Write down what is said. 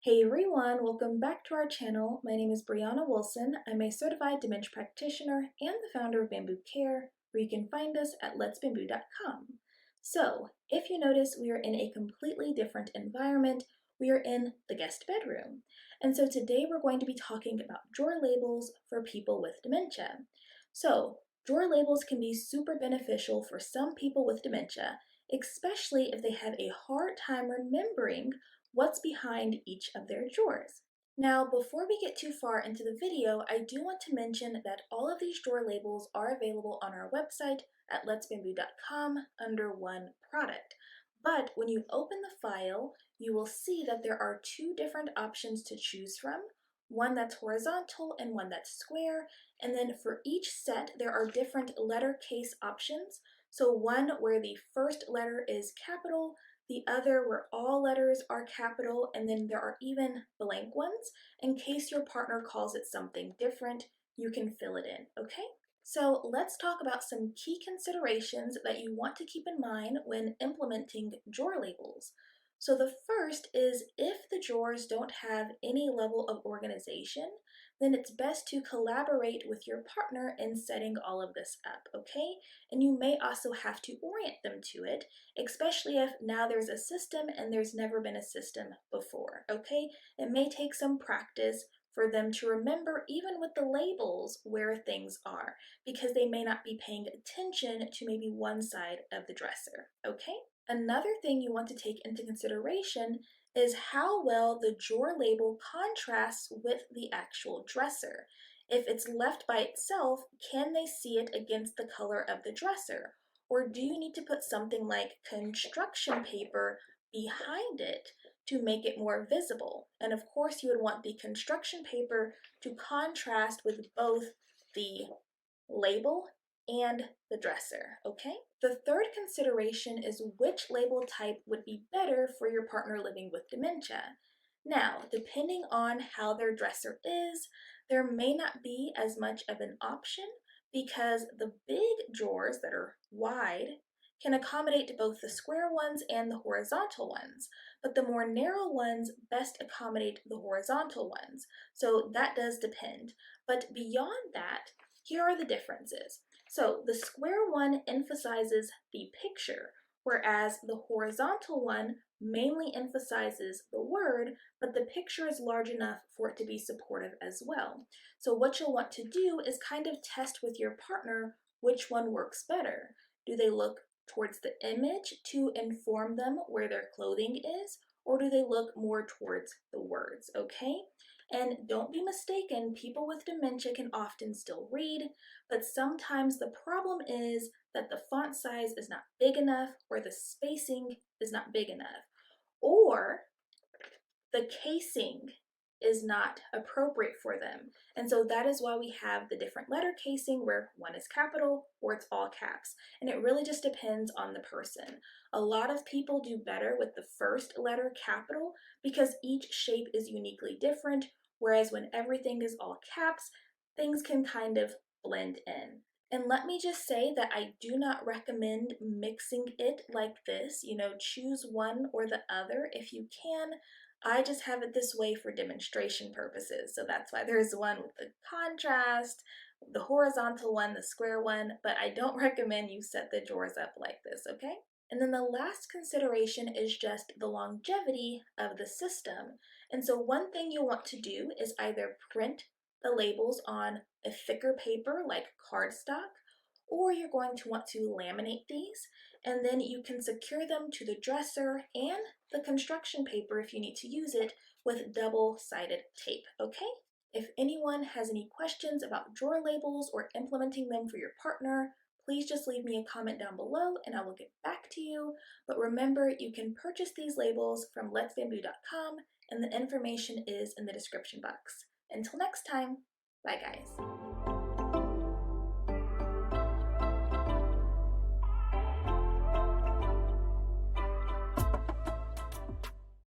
Hey everyone, welcome back to our channel. My name is Brianna Wilson. I'm a certified dementia practitioner and the founder of Bambu Care, where you can find us at letsbambu.com. So, if you notice, we are in a completely different environment. We are in the guest bedroom. And so today we're going to be talking about drawer labels for people with dementia. So, drawer labels can be super beneficial for some people with dementia, especially if they have a hard time remembering what's behind each of their drawers. Now, before we get too far into the video, I do want to mention that all of these drawer labels are available on our website at letsbambu.com under one product. But when you open the file, you will see that there are two different options to choose from, one that's horizontal and one that's square, and then for each set there are different letter case options. So one where the first letter is capital, the other where all letters are capital, and then there are even blank ones. In case your partner calls it something different, you can fill it in, okay? So let's talk about some key considerations that you want to keep in mind when implementing drawer labels. So the first is if the drawers don't have any level of organization, then it's best to collaborate with your partner in setting all of this up, okay? And you may also have to orient them to it, especially if now there's a system and there's never been a system before, okay? It may take some practice for them to remember, even with the labels, where things are, because they may not be paying attention to maybe one side of the dresser, okay? Another thing you want to take into consideration is how well the drawer label contrasts with the actual dresser. If it's left by itself, can they see it against the color of the dresser? Or do you need to put something like construction paper behind it to make it more visible? And of course, you would want the construction paper to contrast with both the label and the dresser, okay? The third consideration is which label type would be better for your partner living with dementia. Now, depending on how their dresser is, there may not be as much of an option because the big drawers that are wide can accommodate both the square ones and the horizontal ones, but the more narrow ones best accommodate the horizontal ones. So that does depend. But beyond that, here are the differences. So the square one emphasizes the picture, whereas the horizontal one mainly emphasizes the word, but the picture is large enough for it to be supportive as well. So what you'll want to do is kind of test with your partner which one works better. Do they look towards the image to inform them where their clothing is, or do they look more towards the words, okay? And don't be mistaken, people with dementia can often still read, but sometimes the problem is that the font size is not big enough or the spacing is not big enough, or the casing is not appropriate for them. And so that is why we have the different letter casing where one is capital or it's all caps. And it really just depends on the person. A lot of people do better with the first letter capital because each shape is uniquely different, whereas when everything is all caps, things can kind of blend in. And let me just say that I do not recommend mixing it like this, choose one or the other if you can. I just have it this way for demonstration purposes. So that's why there's one with the contrast, the horizontal one, the square one, but I don't recommend you set the drawers up like this, okay? And then the last consideration is just the longevity of the system. And so one thing you'll want to do is either print the labels on a thicker paper like cardstock, or you're going to want to laminate these, and then you can secure them to the dresser and the construction paper if you need to use it with double-sided tape, okay? If anyone has any questions about drawer labels or implementing them for your partner, please just leave me a comment down below and I will get back to you. But remember, you can purchase these labels from letsbambu.com and the information is in the description box. Until next time, bye guys.